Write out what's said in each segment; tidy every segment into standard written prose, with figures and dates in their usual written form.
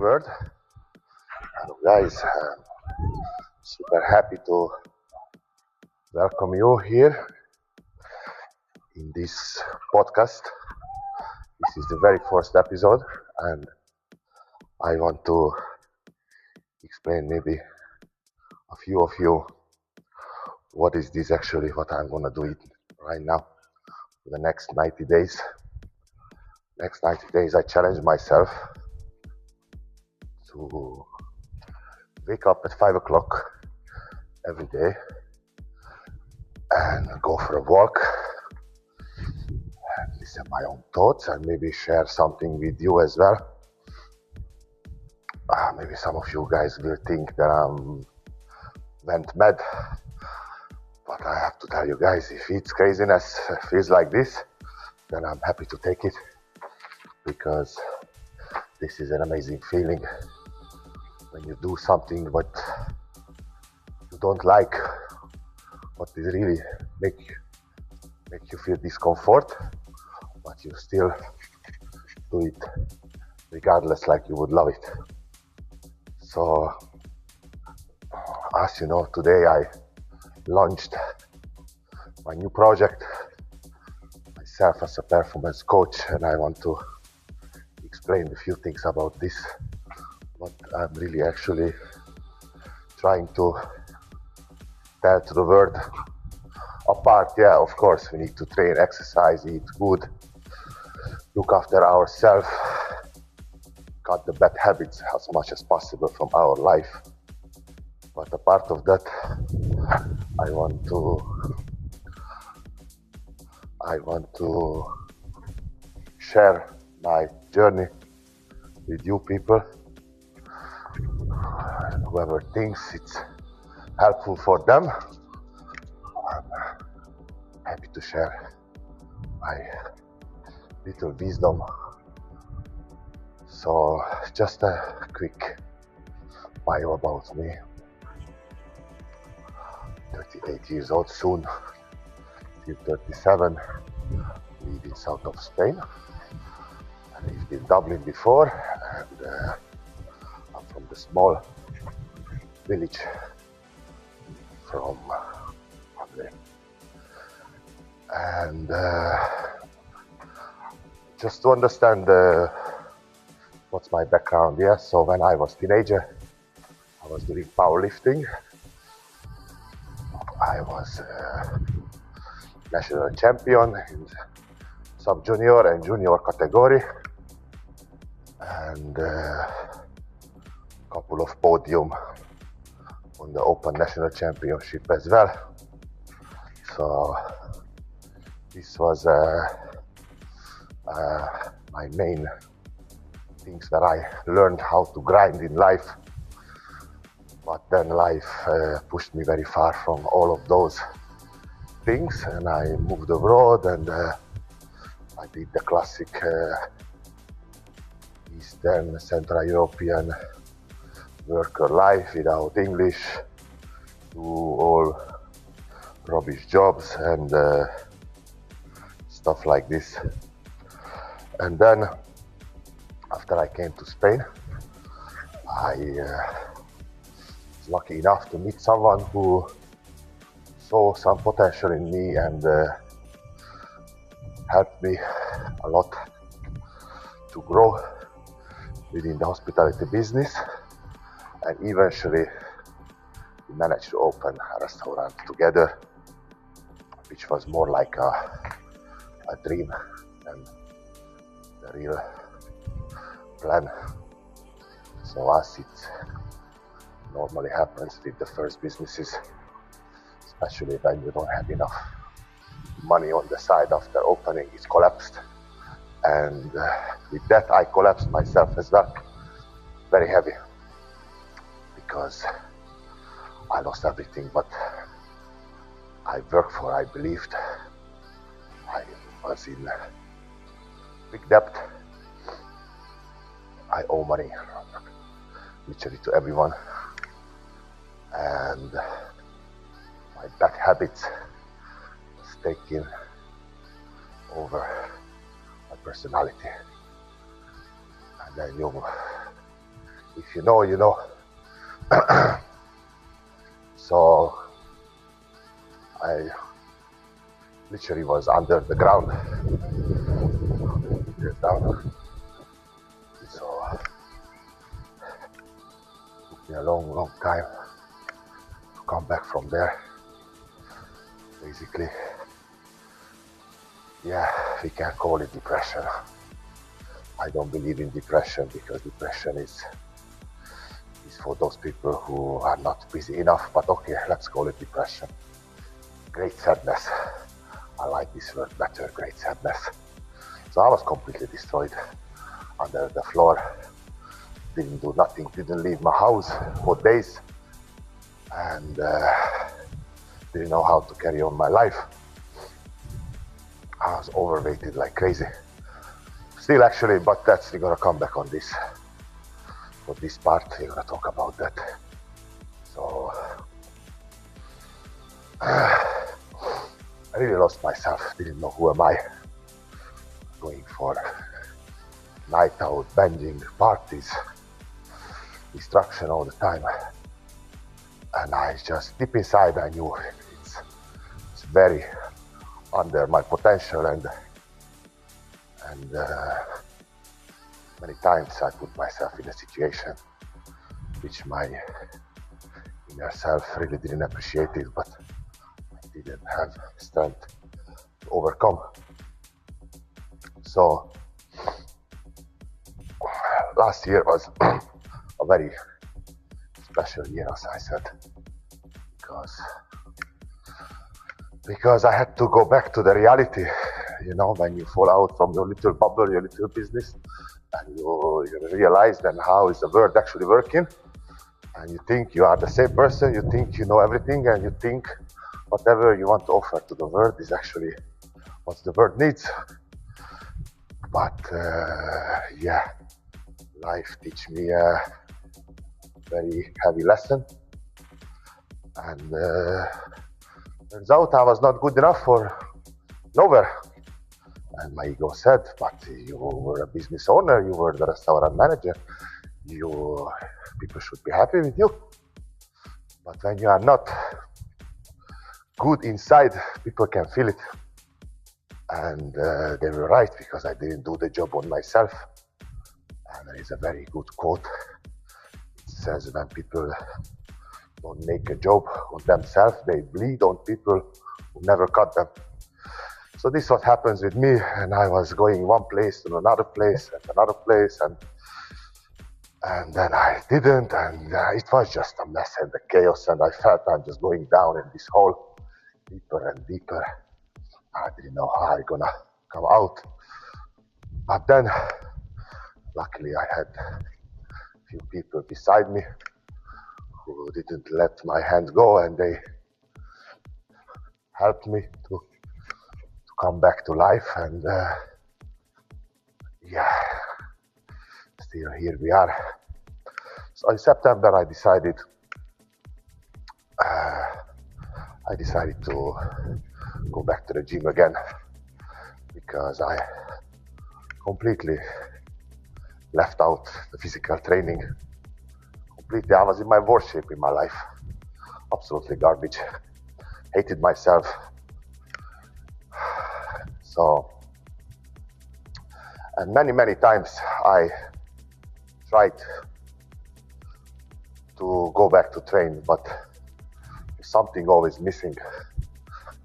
word. Hello guys, I'm super happy to welcome you here in this podcast. This is the very first episode and I want to explain maybe a few of you what is this actually, what I'm gonna do it right now for the next 90 days. Next 90 days I challenge myself to wake up at 5 o'clock every day and go for a walk and listen my own thoughts and maybe share something with you as well. Maybe some of you guys will think that I went mad, but I have to tell you guys, if it's craziness feels like this, then I'm happy to take it, because this is an amazing feeling when you do something what you don't like, what is really make you feel discomfort, but you still do it regardless, like you would love it. So as you know, today I launched my new project myself as a performance coach, and I want to explain a few things about this, what I'm really actually trying to tell to the world. Apart, yeah, of course, we need to train, exercise, eat good, look after ourselves, cut the bad habits as much as possible from our life. But a part of that, I want to share my journey with you people. Whoever thinks it's helpful for them, I'm happy to share my little wisdom. So just a quick bio about me. 38 years old soon, still 37, live in south of Spain. I lived in Dublin before, and I'm from the small village from Hungary. And just to understand what's my background, yeah, so when I was teenager, I was doing powerlifting. I was national champion in sub-junior and junior category, and couple of podium on the Open National Championship as well. So this was my main things that I learned how to grind in life. But then life pushed me very far from all of those things, and I moved abroad, and I did the classic Eastern Central European worker life without English, do all rubbish jobs and stuff like this. And then after I came to Spain, I was lucky enough to meet someone who saw some potential in me and helped me a lot to grow within the hospitality business, and eventually we managed to open a restaurant together, which was more like a dream than the real plan. So as it normally happens with the first businesses, especially when you don't have enough money on the side after opening, it collapsed. And with that I collapsed myself as well, very heavy, because I lost everything but I worked for, I believed. I was in big debt. I owe money literally to everyone, and my bad habits was taking over my personality. And then you If you know, you know. So I literally was under the ground. Down. So it took me a long time to come back from there. Basically, yeah, we can call it depression. I don't believe in depression because depression is for those people who are not busy enough, but okay, let's call it depression. Great sadness. I like this word better, great sadness. So I was completely destroyed under the floor. Didn't do nothing, didn't leave my house for days, and didn't know how to carry on my life. I was overweighted like crazy. Still actually, but we're gonna come back on this. For this part, we're gonna talk about that. So, I really lost myself, didn't know who am I. Going for night out, binging, parties, destruction all the time. And I just, deep inside, I knew it's very under my potential, and many times I put myself in a situation which my inner self really didn't appreciate it, but I didn't have strength to overcome. So last year was a very special year, as I said, because I had to go back to the reality. You know, when you fall out from your little bubble, your little business, and you realize then how is the world actually working, and you think you are the same person, you think you know everything, and you think whatever you want to offer to the world is actually what the world needs. But yeah, life teach me a very heavy lesson, and turns out I was not good enough for nowhere. And my ego said, but you were a business owner, you were the restaurant manager, people should be happy with you. But when you are not good inside, people can feel it. And they were right, because I didn't do the job on myself. And there is a very good quote. It says, when people don't make a job on themselves, they bleed on people who never cut them. So this is what happens with me, and I was going one place to another place and another place, and then I didn't, and it was just a mess and a chaos, and I felt I'm just going down in this hole, deeper and deeper. I didn't know how I'm gonna come out, but then luckily I had a few people beside me who didn't let my hands go, and they helped me to come back to life, and yeah, still here we are. So in September I decided to go back to the gym again, because I completely left out the physical training. Completely, I was in my worst shape in my life. Absolutely garbage. Hated myself. So, and many times I tried to go back to train, but something always missing.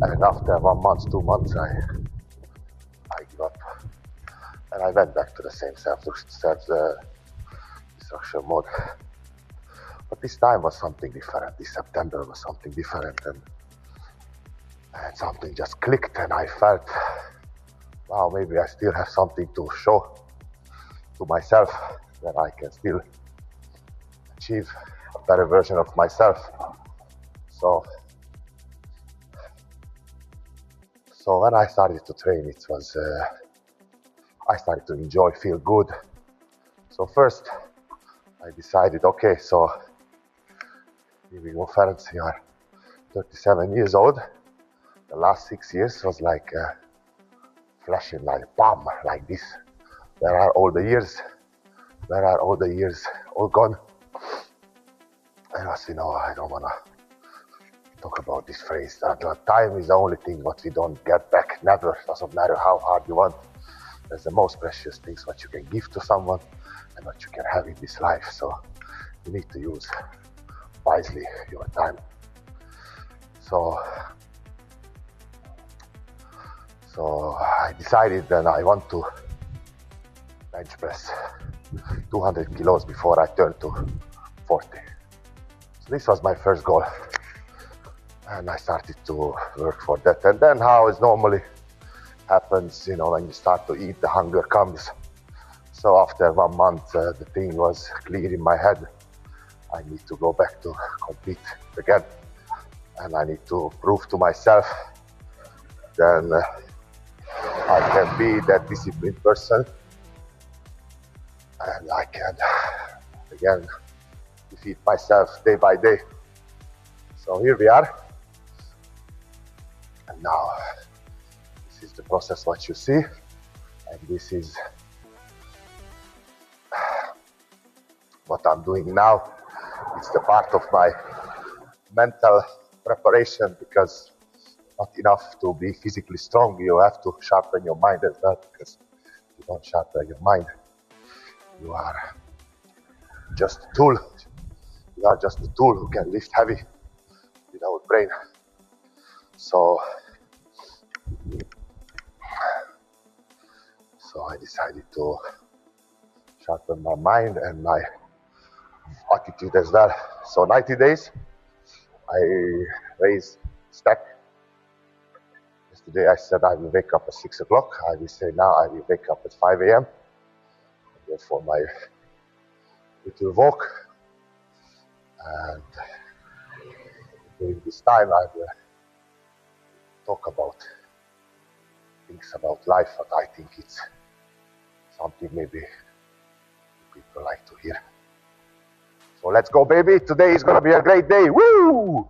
And after 1 month, 2 months, I give up. And I went back to the same self-destruction mode. But this time was something different. This September was something different, and something just clicked, and I felt, wow, maybe I still have something to show to myself, that I can still achieve a better version of myself. So when I started to train, it was, I started to enjoy, feel good. So first, I decided, okay, so here we go, Ferenc, you are 37 years old. The last 6 years was like flashing like bam, like this. There are all the years Where are all the years all gone? And I say, no, I don't wanna talk about this phrase. That time is the only thing what we don't get back. Never. Doesn't matter how hard you want. That's the most precious things what you can give to someone and what you can have in this life. So you need to use wisely your time. So I decided that I want to bench press 200 kilos before I turn to 40. So this was my first goal. And I started to work for that. And then how it normally happens, when you start to eat, the hunger comes. So after 1 month, the thing was clear in my head. I need to go back to compete again. And I need to prove to myself then I can be that disciplined person. And I can, again, defeat myself day by day. So here we are. And now, this is the process what you see. And this is what I'm doing now. It's the part of my mental preparation, because not enough to be physically strong. You have to sharpen your mind as well, because if you don't sharpen your mind, you are just a tool. You are just a tool who can lift heavy without brain. So I decided to sharpen my mind and my attitude as well. So 90 days, I raise stack. Yesterday I said I will wake up at 6 o'clock. I will say now I will wake up at 5 a.m. go for my little walk. And during this time I will talk about things about life, but I think it's something maybe people like to hear. So let's go, baby. Today is going to be a great day. Woo!